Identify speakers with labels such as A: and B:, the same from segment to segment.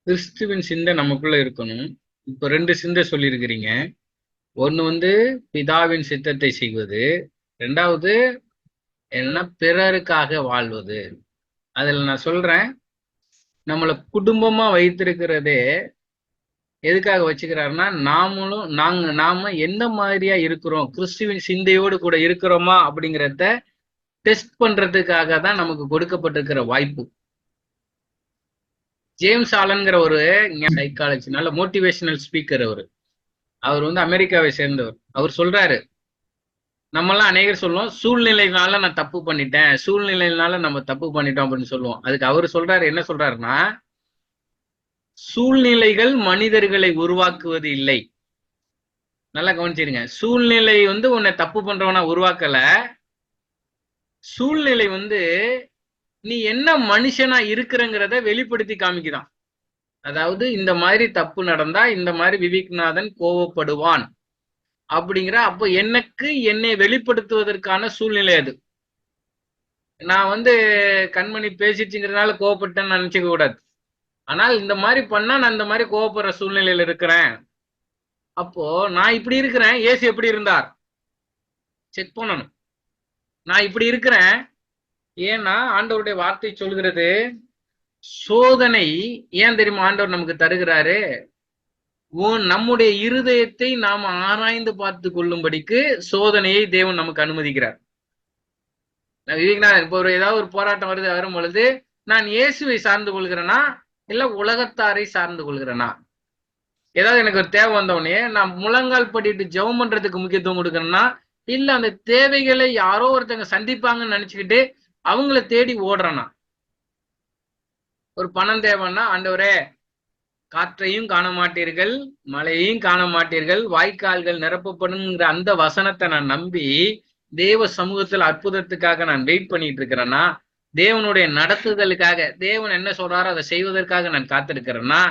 A: கிறிஸ்துவின் சிந்தை நமக்குள்ள இருக்கணும். இப்ப 2 சிந்தை சொல்லியிருக்கிறீங்க. ஒண்ணு பிதாவின் சித்தத்தை செய்வது, 2வது என்ன பிறருக்காக வாழ்வது. அதுல நான் சொல்றேன், நம்மளை குடும்பமா வைத்திருக்கிறதே எதுக்காக வச்சுக்கிறாருன்னா, நாம எந்த மாதிரியா இருக்கிறோம், கிறிஸ்துவின் சிந்தையோடு கூட இருக்கிறோமா அப்படிங்கிறத டெஸ்ட் பண்றதுக்காக தான் நமக்கு கொடுக்கப்பட்டிருக்கிற வாய்ப்பு. ஜேம்ஸ் ஆலன்கிற ஒரு சைக்காலஜி நல்ல மோட்டிவேஷனல் ஸ்பீக்கர். அவர் அமெரிக்காவை சேர்ந்தவர். அவர் சொல்றாரு, நம்மெல்லாம் அநேகர் சொல்லுவோம், சூழ்நிலைனால நான் தப்பு பண்ணிட்டேன், சூழ்நிலையினால நம்ம தப்பு பண்ணிட்டோம் அப்படின்னு சொல்லுவோம். அதுக்கு அவர் சொல்றாரு, என்ன சொல்றாருன்னா, சூழ்நிலைகள் மனிதர்களை உருவாக்குவது இல்லை. நல்லா கவனிச்சிருங்க. சூழ்நிலை உன்னை தப்பு பண்றவனா உருவாக்கல. சூழ்நிலை நீ என்ன மனுஷனா இருக்கிறங்கிறத வெளிப்படுத்தி காமிக்குதான். அதாவது இந்த மாதிரி தப்பு நடந்தா இந்த மாதிரி விவேக்நாதன் கோவப்படுவான் அப்படிங்கிற, அப்போ என்னை வெளிப்படுத்துவதற்கான சூழ்நிலை அது. நான் கண்மணி பேசிச்சுங்கிறதுனால கோவப்பட்டேன்னு நினைச்சுக்க கூடாது. ஆனால் இந்த மாதிரி பண்ணா நான் இந்த மாதிரி கோவப்படுற சூழ்நிலையில இருக்கிறேன். அப்போ நான் இப்படி இருக்கிறேன், இயேசு எப்படி இருந்தார் செக் பண்ணணும். நான் இப்படி இருக்கிறேன், ஏன்னா ஆண்டவருடைய வார்த்தை சொல்கிறது, சோதனை ஏன் தெரியுமா ஆண்டவர் நமக்கு தருகிறாரு? நம்முடைய இருதயத்தை நாம் ஆராய்ந்து பார்த்து கொள்ளும்படிக்கு சோதனையை தேவன் நமக்கு அனுமதிக்கிறார். இப்போ ஏதாவது ஒரு போராட்டம் வரும் பொழுது, நான் இயேசுவை சார்ந்து கொள்கிறேனா இல்ல உலகத்தாரை சார்ந்து கொள்கிறேனா? ஏதாவது எனக்கு ஒரு தேவை வந்தவொடனே நான் முழங்கால் படிட்டு ஜெபம் பண்றதுக்கு முக்கியத்துவம் கொடுக்கறேன்னா, இல்ல அந்த தேவைகளை யாரோ ஒருத்தங்க சந்திப்பாங்கன்னு நினைச்சுக்கிட்டு அவங்கள தேடி ஓடுறேனா? ஒரு பணம் தேவைன்னா, ஆண்டவரே காற்றையும் காண மாட்டீர்கள், மழையையும் காண மாட்டீர்கள், வாய்க்கால்கள் நிரப்பப்படுங்கிற அந்த வசனத்தை நான் நம்பி தேவ சமூகத்தில் அற்புதத்துக்காக நான் வெயிட் பண்ணிட்டு இருக்கிறேன்னா, தேவனுடைய நடத்துதலுக்காக தேவன் என்ன சொல்றாரோ அதை செய்வதற்காக நான் காத்திருக்கிறேன்னா,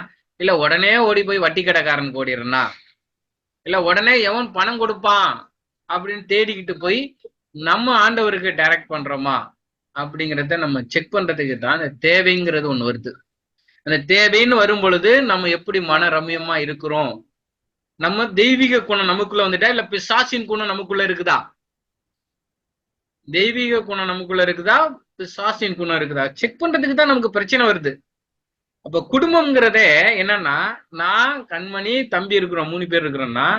A: இல்ல உடனே ஓடி போய் வட்டி கடைக்காரனுக்கு ஓடிடுறேன்னா, இல்ல உடனே எவன் பணம் கொடுப்பான் அப்படின்னு தேடிக்கிட்டு போய் நம்ம ஆண்டவருக்கு டைரக்ட் பண்றோமா அப்படிங்கிறத நம்ம செக் பண்றதுக்கு தான் அந்த தேவைங்கிறது ஒண்ணு வருது. அந்த தேவைன்னு வரும் பொழுது நம்ம எப்படி மன ரம்யமா இருக்கிறோம், நம்ம தெய்வீக குணம் நமக்குள்ள வந்துட்டா இல்ல பிசாசின் குணம் நமக்குள்ள இருக்குதா? தெய்வீக குணம் நமக்குள்ள இருக்குதா, பிசாசின் குணம் இருக்குதா செக் பண்றதுக்கு தான் நமக்கு பிரச்சனை வருது. அப்ப குடும்பம்ங்கிறதே என்னன்னா, நான் கண்மணி தம்பி இருக்கிறோம், 3 பேர் இருக்கிறோம்னா,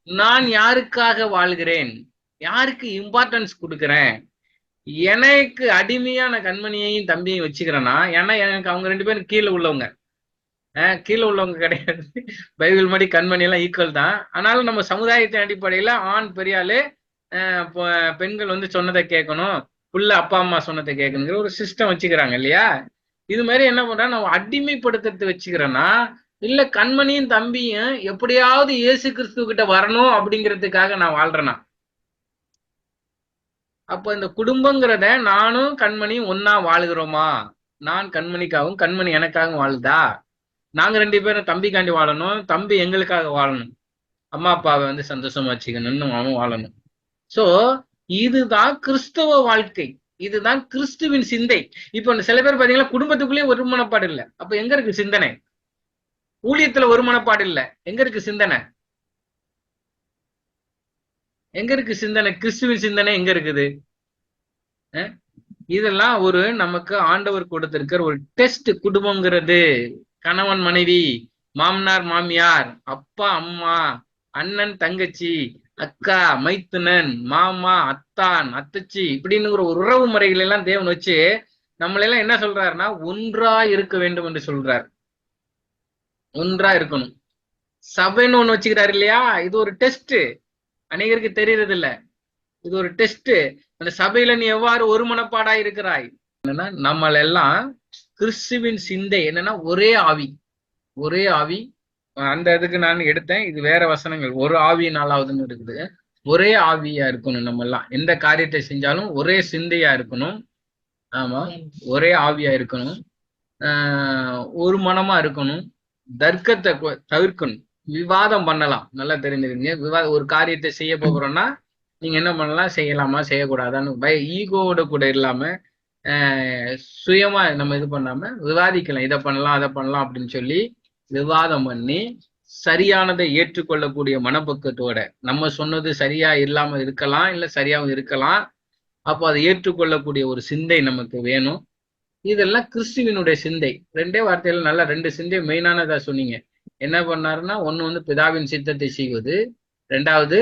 A: நான் யாருக்காக வாழ்கிறேன், யாருக்கு இம்பார்ட்டன்ஸ் கொடுக்குறேன், எனக்கு அடிமையா நான் கண்மணியையும் தம்பியையும் வச்சுக்கிறேன்னா, ஏன்னா எனக்கு அவங்க 2 பேரும் கீழே உள்ளவங்க. கீழே உள்ளவங்க கிடையாது. பைபிள் மாதிரி கண்மணி எல்லாம் ஈக்குவல் தான். ஆனாலும் நம்ம சமுதாயத்தின் அடிப்படையில ஆண் பெரியாளு, பெண்கள் சொன்னதை கேட்கணும், புள்ள அப்பா அம்மா சொன்னதை கேட்கணுங்கிற ஒரு சிஸ்டம் வச்சுக்கிறாங்க இல்லையா? இது மாதிரி என்ன பண்றான், நம்ம அடிமைப்படுத்துறது வச்சுக்கிறேன்னா, இல்ல கண்மணியும் தம்பியும் எப்படியாவது இயேசு கிறிஸ்து கிட்ட வரணும் அப்படிங்கிறதுக்காக நான் வாழ்றேனா? அப்ப இந்த குடும்பங்கிறத நானும் கண்மணியும் ஒன்னா வாழுகிறோமா? நான் கண்மணிக்காகவும் கண்மணி எனக்காகவும் வாழுதா? நாங்க 2 பேரும் தம்பிக்காண்டி வாழணும், தம்பி எங்களுக்காக வாழணும், அம்மா அப்பாவை சந்தோஷமா வச்சுக்கணும்னு அவன் வாழணும். சோ இதுதான் கிறிஸ்தவ வாழ்க்கை, இதுதான் கிறிஸ்துவின் சிந்தை. இப்ப சில பேர் பாத்தீங்கன்னா குடும்பத்துக்குள்ளேயும் ஒரு மனப்பாடு இல்லை. அப்ப எங்க இருக்கு சிந்தனை? ஊழியத்துல ஒரு மனப்பாடு இல்லை, எங்க இருக்கு சிந்தனை? எங்க இருக்கு சிந்தனை? கிறிஸ்துவின் சிந்தனை எங்க இருக்குது? இதெல்லாம் நமக்கு ஆண்டவர் கொடுத்திருக்கிற ஒரு டெஸ்ட். குடும்பங்கிறது கணவன் மனைவி, மாமனார் மாமியார், அப்பா அம்மா, அண்ணன் தங்கச்சி, அக்கா மைத்துனன், மாமா அத்தான் அத்தச்சி, இப்படின்னு ஒரு உறவு முறைகள் எல்லாம் தேவன் வச்சு நம்மளெல்லாம் என்ன சொல்றாருன்னா, ஒன்றா இருக்க வேண்டும் என்று சொல்றார். ஒன்றா இருக்கணும். சபைன்னு ஒண்ணு வச்சுக்கிறாரு இல்லையா? இது ஒரு டெஸ்ட். அநேகருக்கு தெரியறது இல்ல, இது ஒரு டெஸ்ட். அந்த சபையில நீ எவ்வாறு ஒரு மனப்பாடா இருக்கிறாய்? என்னன்னா, நம்மளெல்லாம் கிறிஸ்துவின் சிந்தை என்னன்னா, ஒரே ஆவி. ஒரே ஆவி. அந்த இதுக்கு நான் எடுத்தேன், இது வேற வசனங்கள். ஒரு ஆவி 4வதுன்னு இருக்குது. ஒரே ஆவியா இருக்கணும். நம்ம எல்லாம் எந்த காரியத்தை செஞ்சாலும் ஒரே சிந்தையா இருக்கணும். ஆமா, ஒரே ஆவியா இருக்கணும். ஒரு மனமா இருக்கணும். தர்க்கத்தை தவிர்க்கணும். விவாதம் பண்ணலாம், நல்லா தெரிஞ்சுக்கீங்க. ஒரு காரியத்தை செய்ய போகிறோம்னா நீங்க என்ன பண்ணலாம், செய்யலாமா செய்யக்கூடாதான்னு ஈகோவோட கூட இல்லாம சுயமா நம்ம இது பண்ணாம விவாதிக்கலாம். இதை பண்ணலாம் அதை பண்ணலாம் அப்படின்னு சொல்லி விவாதம் பண்ணி சரியானதை ஏற்றுக்கொள்ளக்கூடிய மனப்பக்குவத்தோட, நம்ம சொன்னது சரியா இல்லாம இருக்கலாம், இல்ல சரியாவும் இருக்கலாம். அப்போ அதை ஏற்றுக்கொள்ளக்கூடிய ஒரு சிந்தை நமக்கு வேணும். இதெல்லாம் கிறிஸ்துவினுடைய சிந்தை. 2 வார்த்தையில நல்லா 2 சிந்தை மெயினானதா சொன்னீங்க. என்ன பண்ணாருன்னா, ஒண்ணு வந்து பிதாவின் சித்தத்தை செய்வது, 2வது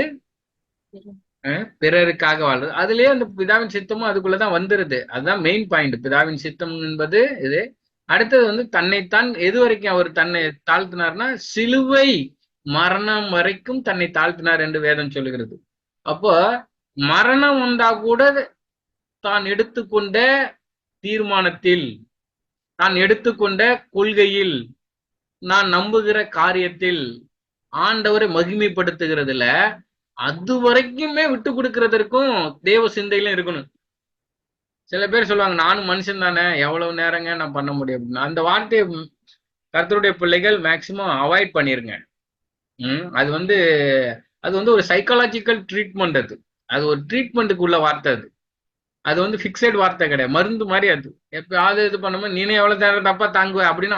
A: பிறருக்காக வாழ்றது. அதுலயே அந்த பிதாவின் சித்தமும் அதுக்குள்ளதான் வந்துருது. அதுதான் மெயின் பாயிண்ட். பிதாவின் சித்தம் என்பது இது. அடுத்தது வந்து தன்னைத்தான் எது வரைக்கும் அவர் தன்னை தாழ்த்தினார்னா, சிலுவை மரணம் வரைக்கும் தன்னை தாழ்த்தினார் என்று வேதம் சொல்லுகிறது. அப்போ மரணம் வந்தா கூட தான் எடுத்துக்கொண்ட தீர்மானத்தில், நான் எடுத்துக்கொண்ட கொள்கையில், நான் நம்புகிற காரியத்தில் ஆண்டவரை மகிமைப்படுத்துகிறதுல அது வரைக்குமே விட்டு கொடுக்கறதற்கும் தேவ சிந்தையிலும் இருக்கணும். சில பேர் சொல்லுவாங்க, நானும் மனுஷன் தானே, எவ்வளவு நேரங்க நான் பண்ண முடியும். அந்த வார்த்தையை கர்த்தருடைய பிள்ளைகள் மேக்சிமம் அவாய்ட் பண்ணிருங்க. அது வந்து ஒரு சைக்காலஜிக்கல் ட்ரீட்மெண்ட். அது ஒரு ட்ரீட்மெண்ட்டுக்கு உள்ள வார்த்தை. அது வந்து பிக்சட் வார்த்தை கிடையாது, மருந்து மாதிரி. அது எப்பயாவது இது பண்ணும்போது நீனே எவ்வளவு நேரம் தப்பா தாங்குவ அப்படின்னு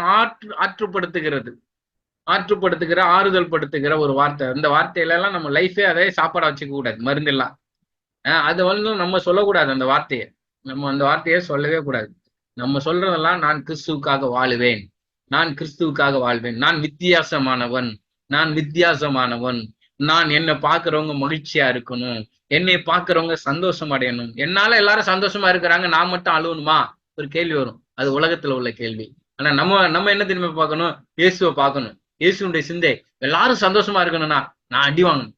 A: ஆற்றுப்படுத்துகிற ஆறுதல் படுத்துகிற ஒரு வார்த்தை. அந்த வார்த்தையில எல்லாம் நம்ம லைஃபே அதே சாப்பாடை வச்சுக்க கூடாது, மருந்தெல்லாம். அது வந்து நம்ம சொல்லக்கூடாது. அந்த வார்த்தையை நம்ம அந்த வார்த்தையை சொல்லவே கூடாது. நம்ம சொல்றதெல்லாம் நான் கிறிஸ்துவுக்காக வாழுவேன், நான் கிறிஸ்துவுக்காக வாழ்வேன், நான் வித்தியாசமானவன், நான் என்னை பார்க்கறவங்க மகிழ்ச்சியா இருக்கணும், என்னை பார்க்கறவங்க சந்தோஷம் அடையணும். என்னால எல்லாரும் சந்தோஷமா இருக்கிறாங்க, நான் மட்டும் அழுவணுமா? ஒரு கேள்வி வரும். அது உலகத்துல உள்ள கேள்வி. ஆனா நம்ம என்ன திரும்ப பார்க்கணும்? இயேசுவை பார்க்கணும். இயேசுடைய சிந்தை எல்லாரும் சந்தோஷமா இருக்கணும்னா நான் அடி வாங்கணும்,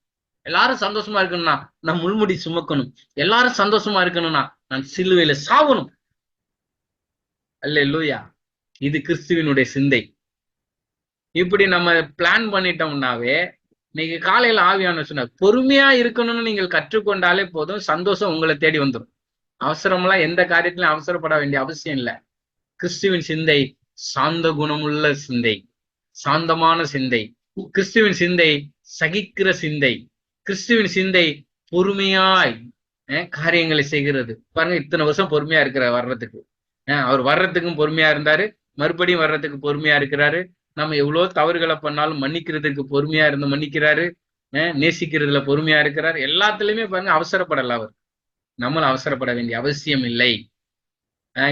A: எல்லாரும் சந்தோஷமா இருக்கணும்னா நான் முள்முடி சுமக்கணும், எல்லாரும் சந்தோஷமா இருக்கணும்னா நான் சிலுவையில சாவணும். அல்லேலூயா. இது கிறிஸ்துவினுடைய சிந்தை. இப்படி நம்ம பிளான் பண்ணிட்டோம்னாவே, இன்னைக்கு காலையில ஆவியான சொன்ன பொறுமையா இருக்கணும்னு நீங்கள் கற்றுக்கொண்டாலே போதும், சந்தோஷம் உங்களை தேடி வந்துடும். அவசரம்லாம் எந்த காரியத்திலும் அவசரப்பட வேண்டிய அவசியம் இல்லை. கிறிஸ்துவின் சிந்தை சாந்த குணமுள்ள சிந்தை, சாந்தமான சிந்தை. கிறிஸ்துவின் சிந்தை சகிக்கிற சிந்தை. கிறிஸ்துவின் சிந்தை பொறுமையாய் காரியங்களை செய்கிறது. பாருங்க, இத்தனை வருஷம் பொறுமையா இருக்கிற வர்றதுக்கு. அவர் வர்றதுக்கும் பொறுமையா இருந்தாரு, மறுபடியும் வர்றதுக்கு பொறுமையா இருக்கிறாரு. நம்ம எவ்வளவு தவறுகளை பண்ணாலும் மன்னிக்கிறதுக்கு பொறுமையா இருந்து மன்னிக்கிறாரு, நேசிக்கிறதுல பொறுமையா இருக்கிறாரு. எல்லாத்துலயுமே பாருங்க, அவசரப்படல அவர். நம்மளும் அவசரப்பட வேண்டிய அவசியம் இல்லை.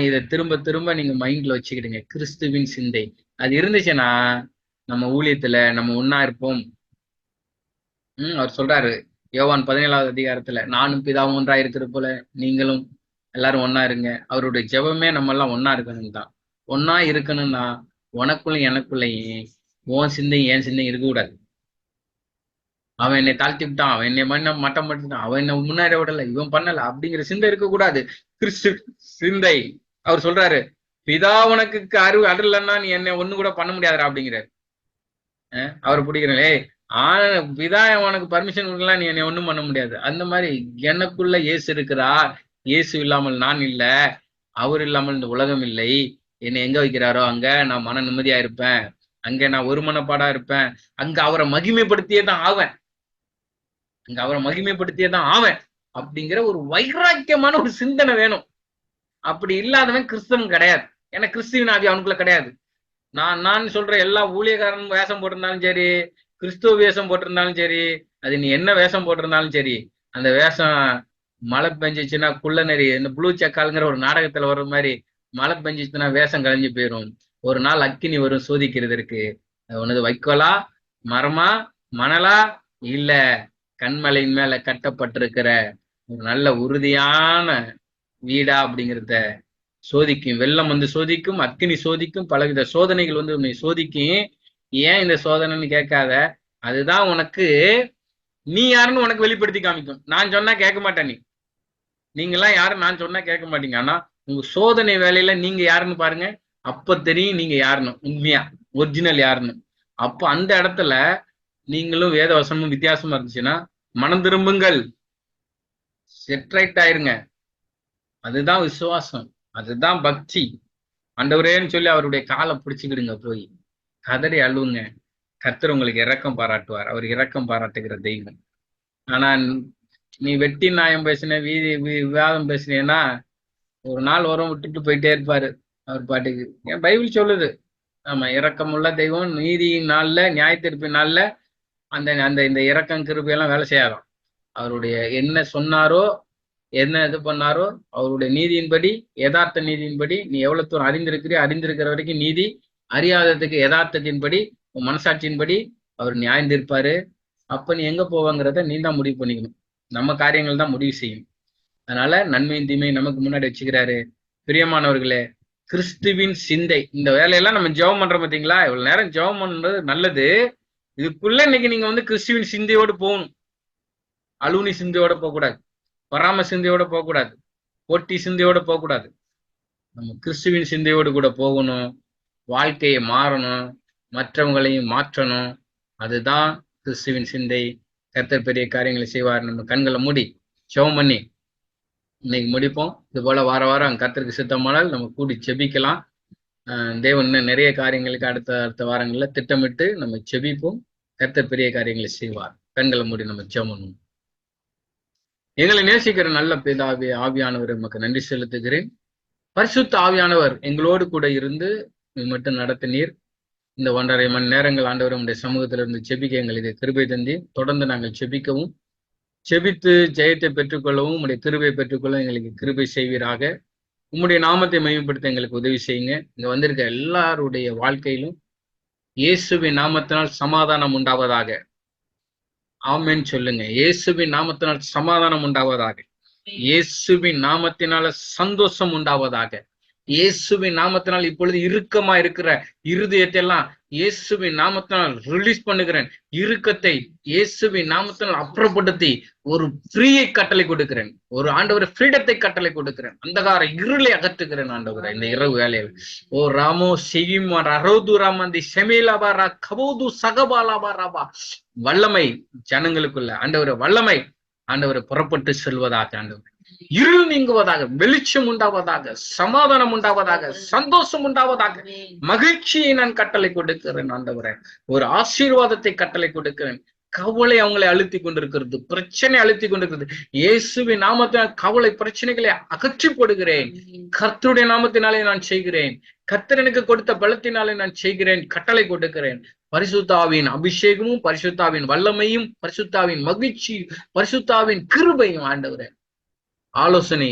A: இதை திரும்ப திரும்ப நீங்க மைண்ட்ல வச்சுக்கிடுங்க. கிறிஸ்துவின் சிந்தை அது இருந்துச்சுன்னா நம்ம ஊழியத்துல நம்ம ஒன்னா இருப்போம். அவர் சொல்றாரு யோவான் 17வது அதிகாரத்துல, நானும் பிதாவும் ஒன்றா இருக்கிற போல நீங்களும் எல்லாரும் ஒன்னா இருங்க. அவருடைய ஜெபமே நம்ம எல்லாம் ஒன்னா இருக்கணும் தான். ஒன்னா இருக்கணும்னா உனக்குள்ளும் எனக்குள்ளையும் உன் சிந்தையும் என் சிந்தையும் இருக்கக்கூடாது. அவன் என்னை தாழ்த்தி விட்டான், அவன் என்னை மட்டம் பண்ணிட்டான், அவன் என்ன முன்னேற விடல, இவன் பண்ணல அப்படிங்கிற சிந்தை இருக்கக்கூடாது. கிறிஸ்து சிந்தை. அவர் சொல்றாரு, பிதா உனக்கு அருளன்னா நீ என்ன ஒண்ணு கூட பண்ண முடியாதுடா அப்படிங்கிறாரு. அவர் பிடிக்கிறே, பிதா உனக்கு பர்மிஷன் கொடுக்கலாம், நீ என்னை ஒண்ணும் பண்ண முடியாது. அந்த மாதிரி எனக்குள்ள இயேசு இருக்கிறார். இயேசு இல்லாமல் நான் இல்ல, அவர் இல்லாமல் இந்த உலகம் இல்லை. என்னை எங்க வைக்கிறாரோ அங்க நான் மன நிம்மதியா இருப்பேன், அங்க நான் ஒரு மனப்பாடா இருப்பேன், அங்க அவரை மகிமைப்படுத்தியே தான் ஆவேன், அப்படிங்கிற ஒரு வைராக்கியமான ஒரு சிந்தனை வேணும். அப்படி இல்லாதவன் கிறிஸ்தவன் கிடையாது. ஏன்னா கிறிஸ்துவின் ஆவி அவனுக்குள்ள கிடையாது. நான் சொல்ற எல்லா ஊழியக்காரன் வேஷம் போட்டிருந்தாலும் சரி, கிறிஸ்துவ வேஷம் போட்டிருந்தாலும் சரி, அது நீ என்ன வேஷம் போட்டிருந்தாலும் சரி, அந்த வேஷம் மழை பெஞ்சிச்சுன்னா குள்ள நெறி, இந்த ப்ளூ செக்காலுங்கிற ஒரு நாடகத்துல வர்ற மாதிரி மழை பெஞ்சிச்சுன்னா வேஷம் கலைஞ்சு போயிடும். ஒரு நாள் அக்கினி வரும் சோதிக்கிறதற்கு. உனது வைக்கோலா, மரமா, மணலா, இல்ல கண்மலையின் மேல கட்டப்பட்டிருக்கிற ஒரு நல்ல உறுதியான வீடா அப்படிங்கிறத சோதிக்கும். வெள்ளம் வந்து சோதிக்கும், அக்கினி சோதிக்கும், பலவித சோதனைகள் வந்து உன்னை சோதிக்கும். ஏன் இந்த சோதனைன்னு கேட்காத, அதுதான் உனக்கு நீ யாருன்னு உனக்கு வெளிப்படுத்தி காமிக்கும். நான் சொன்னா கேட்க மாட்டேன், நீங்கெல்லாம் யாரும் நான் சொன்னா கேட்க மாட்டீங்க. ஆனா உங்க சோதனை வேலையில நீங்க யாருன்னு பாருங்க, அப்ப தெரியும் நீங்க யாருன்னு, உண்மையா ஒரிஜினல் யாருன்னு. அப்போ அந்த இடத்துல நீங்களும் வேத வசனமும் வித்தியாசமா இருந்துச்சுன்னா மனம் திரும்புங்கள், செட்ரைட் ஆயிருங்க. அதுதான் விசுவாசம், அதுதான் பக்தி. ஆண்டவரேன்னு சொல்லி அவருடைய காலை பிடிச்சுக்கிடுங்க, போய் கதறி அழுவுங்க. கர்த்தர் உங்களுக்கு இரக்கம் பாராட்டுவார். அவர் இரக்கம் பாராட்டுகிற தெய்வம். ஆனா நீ வெட்டி நியாயம் பேசின, விவாதம் பேசினேன்னா ஒரு நாள் வரும், விட்டுட்டு போயிட்டே இருப்பாரு அவர் பாட்டுக்கு. ஏன் பைபிள் சொல்லுது, ஆமா, இரக்கமுள்ள தெய்வம். நீதியின் நாள்ல, நியாய தீர்ப்பின் நாள்ல அந்த அந்த இந்த இரக்கம் கிருபையெல்லாம் வேலை செய்யாதாம். அவருடைய என்ன சொன்னாரோ, என்ன இது பண்ணாரோ, அவருடைய நீதியின்படி, யதார்த்த நீதியின்படி, நீ எவ்வளவு தூரம் அறிந்திருக்கிறியோ, அறிந்திருக்கிற வரைக்கும் நீதி, அறியாததுக்கு யதார்த்தத்தின்படி, உன் மனசாட்சியின்படி அவர் நியாயம் தீர்ப்பாரு. அப்ப நீ எங்க போவாங்கிறத நீ தான் முடிவு பண்ணிக்கணும். நம்ம காரியங்கள் தான் முடிவு செய்யும். அதனால நன்மையும் தீமையும் நமக்கு முன்னாடி வச்சுக்கிறாரு. பிரியமானவர்களே, கிறிஸ்துவின் சிந்தை. இந்த வேலையெல்லாம் நம்ம ஜெபம் பண்றோம் பார்த்தீங்களா? இவ்வளவு நேரம் ஜெபம் பண்றது நல்லது. இதுக்குள்ள இன்னைக்கு நீங்க வந்து கிறிஸ்துவின் சிந்தையோடு போகணும். அலுவலி சிந்தையோட போகக்கூடாது, பராம சிந்தையோட போகக்கூடாது, போட்டி சிந்தையோட போகக்கூடாது. நம்ம கிறிஸ்துவின் சிந்தையோடு கூட போகணும். வாழ்க்கையை மாறணும், மற்றவங்களையும் மாற்றணும். அதுதான் கிறிஸ்துவின் சிந்தை. கர்த்தர் பெரிய காரியங்களை செய்வார். நம்ம கண்களை மூடி ஜெபம் பண்ணி இன்னைக்கு முடிப்போம். இது போல வார வாரம் கர்த்தருக்கு சித்தமானால் நம்ம கூடி செபிக்கலாம். தேவன் இன்னும் நிறைய காரியங்களுக்கு அடுத்த வாரங்கள்ல திட்டமிட்டு நம்ம செபிப்போம். கர்த்தர் பெரிய காரியங்களை செய்வார். கண்களை மூடி நம்ம ஜெபம் பண்ணுவோம். எங்களை நேசிக்கிற நல்ல பிதாவே, ஆவியானவர் நமக்கு நன்றி செலுத்துகிறேன். பரிசுத்த ஆவியானவர் எங்களோடு கூட இருந்து மட்டும் நடத்தினீர். இந்த 1.5 மணி நேரங்கள் ஆண்டவர் உடைய சமூகத்திலிருந்து செபிக்க எங்களுக்கு கிருபை தந்தி. தொடர்ந்து நாங்கள் செபிக்கவும், செபித்து ஜெயத்தை பெற்றுக்கொள்ளவும், உங்களுடைய கிருபை பெற்றுக்கொள்ள எங்களுக்கு கிருபை செய்வீராக. உம்முடைய நாமத்தை மையப்படுத்த எங்களுக்கு உதவி செய்யுங்க. இங்க வந்திருக்க எல்லாருடைய வாழ்க்கையிலும் இயேசுவின் நாமத்தினால் சமாதானம் உண்டாவதாக. ஆமென் சொல்லுங்க. இயேசுவின் நாமத்தினால் சமாதானம் உண்டாவதாக. இயேசுவின் நாமத்தினால சந்தோஷம் உண்டாவதாக. இயேசுவின் நாமத்தினால் இப்பொழுது இறுக்கமா இருக்கிற இருதயத்தை எல்லாம் இயேசுவின் நாமத்தினால் ரிலீஸ் பண்ணுகிறேன். இறுக்கத்தை இயேசுவின் நாமத்தினால் அப்புறப்படுத்தி ஒரு ஃப்ரீயை கட்டளை கொடுக்கிறேன். ஒரு ஆண்டவரை ஃப்ரீடத்தை கட்டளை கொடுக்கிறேன். அந்தகார இருளை அகற்றுகிறேன் ஆண்டவரை இந்த இரவு வேலையில். ஓ ராமோ செகிமார் அரோது ராமந்தி செமேலாபாரா கபோது சகபாலாபாராபா. வல்லமை ஜனங்களுக்குள்ள ஆண்டவரை, வல்லமை ஆண்டவரை புறப்பட்டு செல்வதாக. ஆண்டவர் இருள் நீங்குவதாக, வெளிச்சம் உண்டாவதாக, சமாதானம் உண்டாவதாக, சந்தோஷம் உண்டாவதாக. மகிழ்ச்சியை நான் கட்டளை கொடுக்கிறேன் ஆண்டவரே. ஒரு ஆசீர்வாதத்தை கட்டளை கொடுக்கிறேன். கவலை அவங்களை அழுத்தி கொண்டிருக்கிறது, பிரச்சனை அழுத்தி கொண்டிருக்கிறது. இயேசுவின் நாமத்தினால் கவலை பிரச்சனைகளை அகற்றி போடுகிறேன். கர்த்தருடைய நாமத்தினாலே நான் செய்கிறேன். கர்த்தர் எனக்கு கொடுத்த பலத்தினாலே நான் செய்கிறேன். கட்டளை கொடுக்கிறேன். பரிசுத்தாவின் அபிஷேகமும், பரிசுத்தாவின் வல்லமையும், பரிசுத்தாவின் மகிழ்ச்சி, பரிசுத்தாவின் கிருபையும் ஆண்டவரே, ஆலோசனை,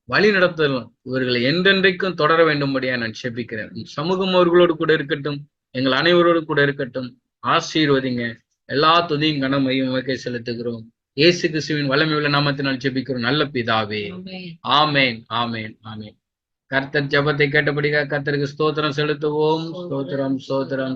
A: வழி நடத்தலும் இவர்களை என்றென்றைக்கும் தொடர வேண்டும்படியா நான் செபிக்கிறேன். சமூகம் அவர்களோடு கூட இருக்கட்டும், எங்கள் அனைவரோடு கூட இருக்கட்டும். ஆசீர்வதிங்க. எல்லா துதியும் கனமையும் உமக்கே செலுத்துகிறோம். இயேசு கிறிஸ்துவின் வல்லமை உள்ள நாமத்தினால் ஜெபிக்கிறோம் நல்ல பிதாவே. ஆமேன், ஆமேன், ஆமேன். கர்த்தர் ஜெபத்தை கேட்டபடியாக கர்த்தருக்கு ஸ்தோத்திரம் செலுத்துவோம். ஸ்தோத்திரம், ஸ்தோத்திரம்.